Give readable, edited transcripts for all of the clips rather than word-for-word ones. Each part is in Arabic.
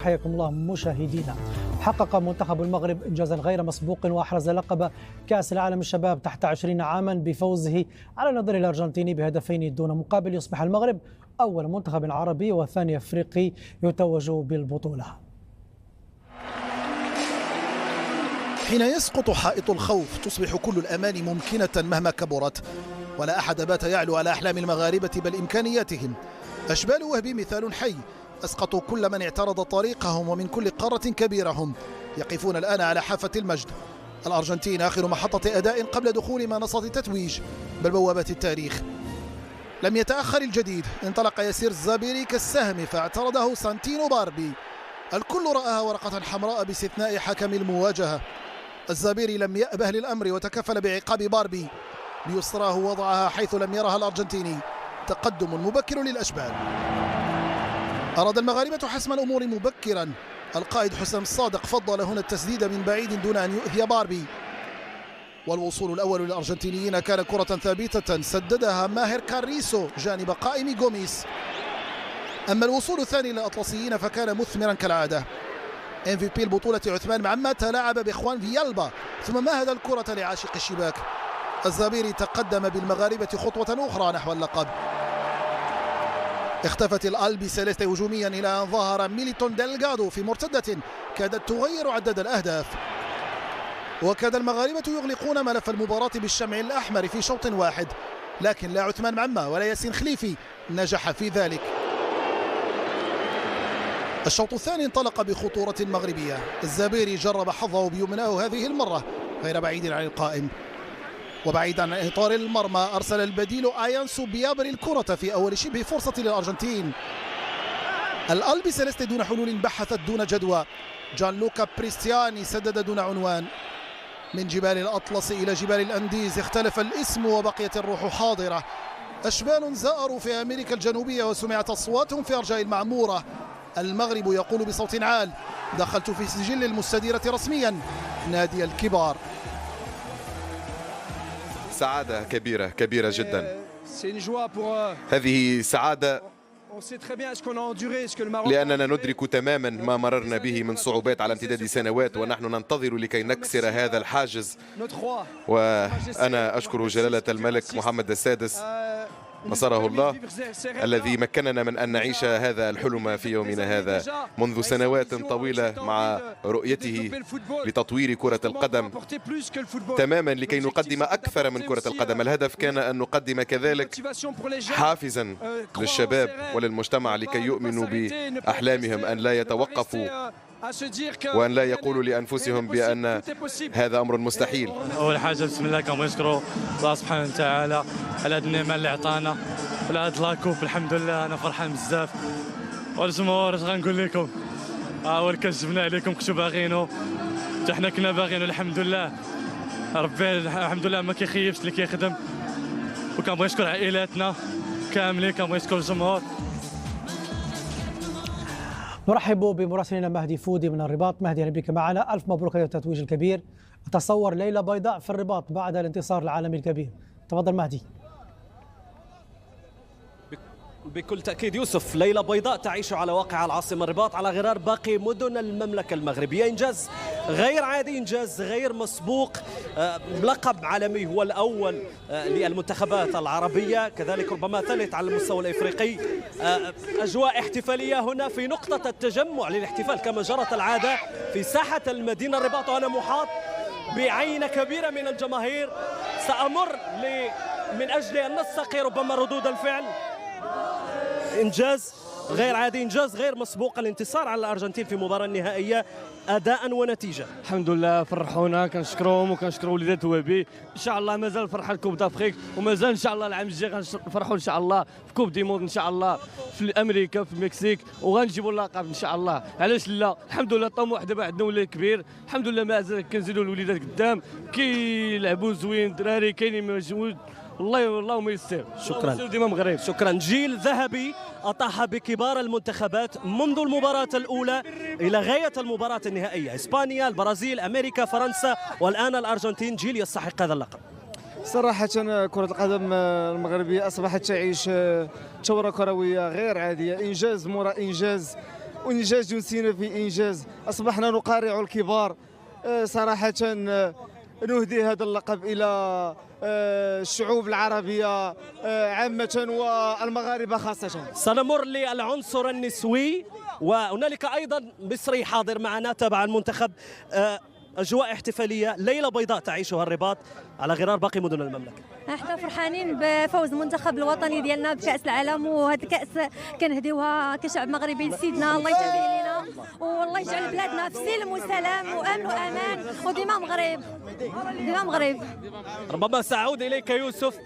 حياكم الله مشاهدينا. حقق منتخب المغرب إنجازا غير مسبوق وأحرز لقب كأس العالم الشباب تحت 20 عاما بفوزه على النظير الأرجنتيني بهدفين دون مقابل. يصبح المغرب أول منتخب عربي وثاني أفريقي يتوج بالبطولة. حين يسقط حائط الخوف تصبح كل الأماني ممكنة مهما كبرت، ولا أحد بات يعلو على أحلام المغاربة بل إمكانياتهم. أشبال وهبي مثال حي، أسقطوا كل من اعترض طريقهم ومن كل قارة كبيرة هم يقفون الآن على حافة المجد. الأرجنتين آخر محطة أداء قبل دخول منصة التتويج بل بوابة التاريخ. لم يتأخر الجديد، انطلق يسير الزابيري كالسهم فاعترضه سانتينو باربي. الكل رآها ورقة حمراء باستثناء حكم المواجهة. الزابيري لم يأبه للأمر وتكفل بعقاب باربي بيسراه وضعها حيث لم يرها الأرجنتيني. تقدم مبكر للأشبال. أراد المغاربة حسم الأمور مبكرا. القائد حسام الصادق فضل هنا التسديد من بعيد دون أن يؤذي باربي، والوصول الأول للأرجنتينيين كان كرة ثابتة سددها ماهر كاريسو جانب قائم غوميس. أما الوصول الثاني للأطلسيين فكان مثمرا كالعادة. MVP البطولة عثمان معمة تلاعب بإخوان فيالبا ثم مهد الكرة لعاشق الشباك. الزابيري تقدم بالمغاربة خطوة أخرى نحو اللقب. اختفت الألبي سيليستي هجوميا إلى أن ظهر ميليتون ديلغادو في مرتدة كادت تغير عدد الأهداف. وكاد المغاربة يغلقون ملف المباراة بالشمع الأحمر في شوط واحد، لكن لا عثمان معمة ولا ياسين خليفي نجح في ذلك. الشوط الثاني انطلق بخطورة مغربية. الزابيري جرب حظه بيمناه هذه المرة غير بعيد عن القائم، وبعيدا عن إطار المرمى أرسل البديل آيانسو بيابري الكرة في أول شبه فرصة للأرجنتين. الألبي سيليستي دون حلول بحثت دون جدوى. جان لوكا بريستياني سدد دون عنوان. من جبال الأطلس إلى جبال الأنديز اختلف الاسم وبقيت الروح حاضرة. أشبال زاروا في أمريكا الجنوبية وسمعت أصواتهم في أرجاء المعمورة. المغرب يقول بصوت عال: دخلت في سجل المستديرة رسميا نادي الكبار. سعادة كبيرة كبيرة جدا. هذه سعادة لأننا ندرك تماما ما مررنا به من صعوبات على امتداد سنوات، ونحن ننتظر لكي نكسر هذا الحاجز. وأنا أشكر جلالة الملك محمد السادس نصره الله الذي مكننا من أن نعيش هذا الحلم في يومنا هذا منذ سنوات طويلة مع رؤيته لتطوير كرة القدم تماما لكي نقدم أكثر من كرة القدم. الهدف كان أن نقدم كذلك حافزا للشباب وللمجتمع لكي يؤمنوا بأحلامهم، أن لا يتوقفوا وأن لا يقولوا لأنفسهم بأن هذا أمر مستحيل. أول حاجة بسم الله كنشكروا الله سبحانه وتعالى على هذه النعمة اللي عطانا وعلى هذا لاكوب. الحمد لله أنا فرحان بزاف. والجمهور اش غنقول لكم، هو اللي كنجبنا عليكم كنتو باغينو حتى حنا كنا باغينو. الحمد لله ربي الحمد لله ما كيخيبش اللي كيخدم. وكنبغي نشكر عائلاتنا كاملين، كنبغي نشكر الجمهور. نرحب بمراسلنا مهدي فودي من الرباط. مهدي اهلا بك معنا، الف مبروك على التتويج الكبير. اتصور ليله بيضاء في الرباط بعد الانتصار العالمي الكبير. تفضل مهدي. بكل تأكيد يوسف، ليلة بيضاء تعيش على واقع العاصمة الرباط على غرار باقي مدن المملكة المغربية. إنجاز غير عادي، إنجاز غير مسبوق. لقب عالمي هو الأول للمنتخبات العربية، كذلك ربما ثالث على المستوى الإفريقي. أجواء احتفالية هنا في نقطة التجمع للاحتفال كما جرت العادة في ساحة المدينة الرباط، وأنا محاط بعينة كبيرة من الجماهير. سأمر من أجل أن نستقي ربما ردود الفعل. إنجاز غير عادي، إنجاز غير مسبوق، الانتصار على الأرجنتين في مباراة نهائية أداء ونتيجة. الحمد لله فرحونا، كنشكروهم وكنشكروا وليدات وهبي. إن شاء الله مازال فرحة الكوب دافريك، ومازال إن شاء الله العام الجاي غنفرحوا إن شاء الله في كوب دي موند إن شاء الله في أمريكا في المكسيك، وغنجيبوا اللقب إن شاء الله. علاش لا؟ الحمد لله الطموح دابا عندنا ولا كبير. الحمد لله مازال كنزيدوا الوليدات قدام كيلعبوا زوين، دراري كاينين مجهود. اللهم يسر. شكرا ديما مغرب. شكرا. جيل ذهبي أطاح بكبار المنتخبات منذ المباراة الأولى إلى غاية المباراة النهائية. إسبانيا، البرازيل، أمريكا، فرنسا، والآن الأرجنتين. جيل يستحق هذا اللقب. صراحة كرة القدم المغربية أصبحت تعيش ثورة كروية غير عادية، إنجاز مراء إنجاز. وإنجاز نسينا في إنجاز، أصبحنا نقارع الكبار. صراحة نهدي هذا اللقب إلى الشعوب العربية عامة والمغاربة خاصة. سنمر للعنصر النسوي، وهنالك أيضا مصري حاضر معنا تبع المنتخب. أجواء احتفالية، ليلة بيضاء تعيشها الرباط على غرار باقي مدن المملكة. احنا فرحانين بفوز المنتخب الوطني ديالنا بكأس العالم، وهذا الكأس كنهديوها كشعب مغربي لسيدنا، الله يجعل علينا والله يجعل بلادنا في سلم وسلام وامن وامان، وديما مغرب ديما مغرب. ربما سأعود إليك يوسف،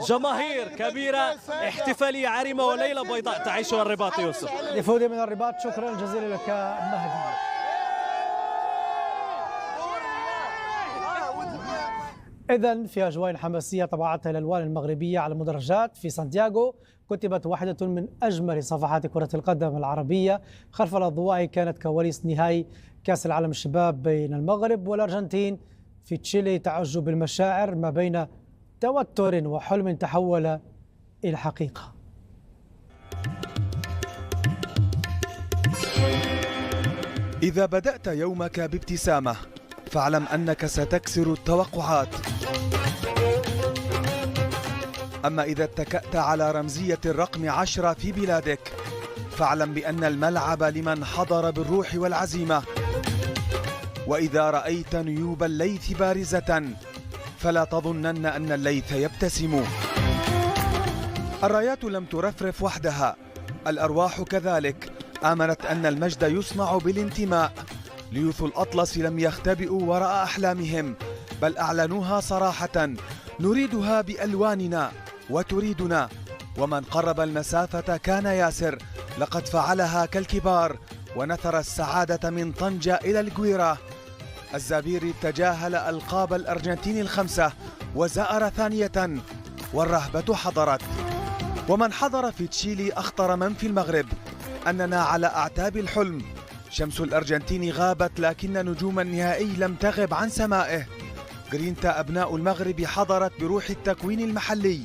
جماهير كبيرة، احتفالية عارمة وليلة بيضاء تعيشها الرباط. يوسف لفودي من الرباط، شكرا جزيلا لك مهدي. إذن في أجواء حماسية طبعتها الألوان المغربية على المدرجات في سانتياغو، كتبت واحدة من أجمل صفحات كرة القدم العربية. خلف الأضواء كانت كواليس نهائي كأس العالم الشباب بين المغرب والأرجنتين في تشيلي، تعجب المشاعر ما بين توتر وحلم تحول إلى حقيقة. إذا بدأت يومك بابتسامة فاعلم أنك ستكسر التوقعات، أما إذا اتكأت على رمزية الرقم 10 في بلادك فاعلم بأن الملعب لمن حضر بالروح والعزيمة. وإذا رأيت نيوب الليث بارزة فلا تظنن أن الليث يبتسم. الرايات لم ترفرف وحدها، الأرواح كذلك آمنت أن المجد يصنع بالانتماء. ليوث الأطلس لم يختبئوا وراء أحلامهم، بل أعلنوها صراحة: نريدها بألواننا وتريدنا. ومن قرب المسافة كان ياسر، لقد فعلها كالكبار ونثر السعادة من طنجة إلى الجويرة. الزابيري تجاهل ألقاب الأرجنتين ال5 وزأر ثانية، والرهبة حضرت. ومن حضر في تشيلي أخطر من في المغرب أننا على أعتاب الحلم. شمس الأرجنتين غابت لكن نجوم النهائي لم تغب عن سمائه. جرينتا أبناء المغرب حضرت بروح التكوين المحلي،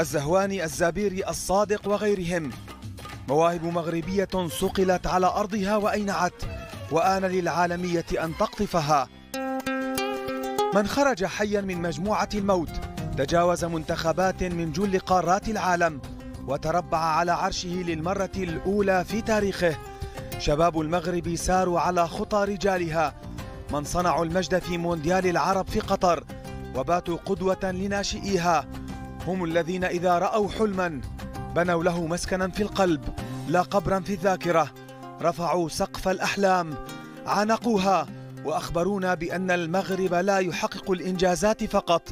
الزهواني، الزابيري، الصادق وغيرهم. مواهب مغربية صقلت على أرضها وأينعت، وآن للعالمية أن تقطفها. من خرج حيا من مجموعة الموت تجاوز منتخبات من جل قارات العالم وتربع على عرشه للمرة الأولى في تاريخه. شباب المغرب ساروا على خطى رجالها، من صنعوا المجد في مونديال العرب في قطر وباتوا قدوة لناشئيها. هم الذين إذا رأوا حلما بنوا له مسكنا في القلب لا قبرا في الذاكرة. رفعوا سقف الأحلام، عانقوها، وأخبرونا بأن المغرب لا يحقق الإنجازات فقط،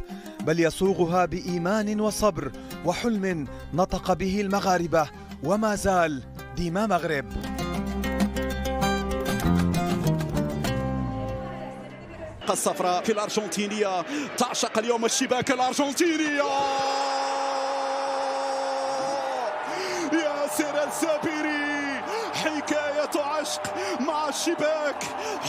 بل يصوغها بإيمان وصبر وحلم نطق به المغاربة، وما زال ديما مغرب. الصفراء في الأرجنتينية تعشق اليوم الشباك الأرجنتينية. ياسر الزابيري، حكاية عشق مع الشباك،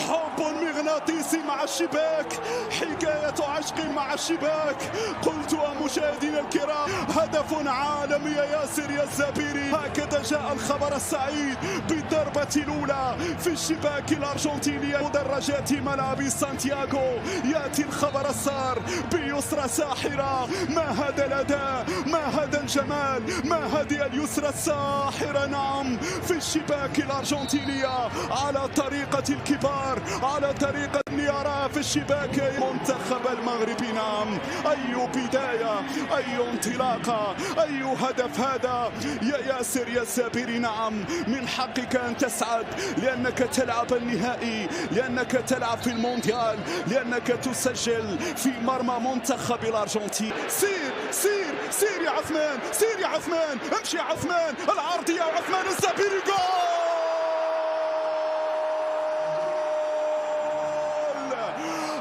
حب مغناطيسي مع الشباك، حكاية عشق مع الشباك. قلت مشاهدينا الكرام، هدف عالمي يا ياسر يا الزابيري. هكذا جاء الخبر السعيد بالضربة الأولى في الشباك الأرجنتينية. مدرجات ملعب سانتياغو يأتي الخبر السار بيسرى ساحرة. ما هذا الأداء، ما هذا الجمال، ما هذه اليسرى الساحرة. نعم، في الشباك الأرجنتينية على طريقة الكبار، على طريقة نيارا في الشباك منتخب المغربي. نعم، أي بداية، أي انطلاقة، أي هدف هذا يا ياسر يا الزابيري. نعم، من حقك أن تسعد لأنك تلعب النهائي، لأنك تلعب في المونديال، لأنك تسجل في مرمى منتخب الأرجنتين. سير سير سير يا عثمان، سير يا عثمان، امشي يا عثمان، العرضية وعثمان الزابيري. جول!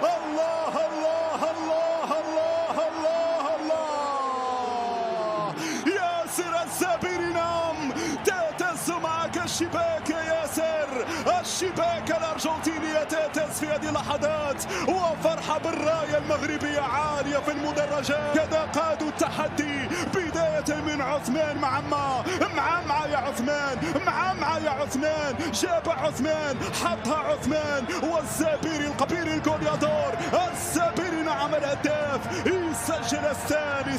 الله الله الله الله الله الله! ياسر الزابيري. نعم، تهتز معك الشباك يا ياسر، الشباك الأرجنتينية تهتز في هذه اللحظات، وفرحة بالراية المغربية عالية في المدرجات. كذا قادوا التحدي بداية من عثمان عثمان معمعة يا عثمان، معمعة يا عثمان، جاب عثمان، حطها عثمان، والزابيري القبيري الجوليادور، الزابيري نعم الهداف، يسجل الثاني.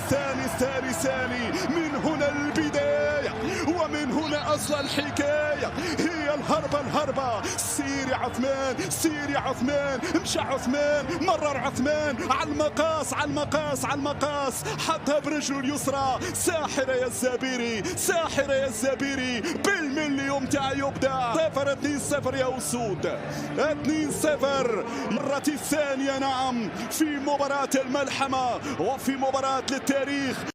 من هنا البداية ومن هنا أصل الحكاية، هي الهربة. سير يا عثمان، مشى عثمان، مرر عثمان على المقاس، حطها برجله اليسرى. ساحرة يا الزابيري، بالمليون تاع يبدع. 2-0 يا أسود، 2-0 مرة الثانية نعم في مباراة الملحمة وفي مباراة للتاريخ.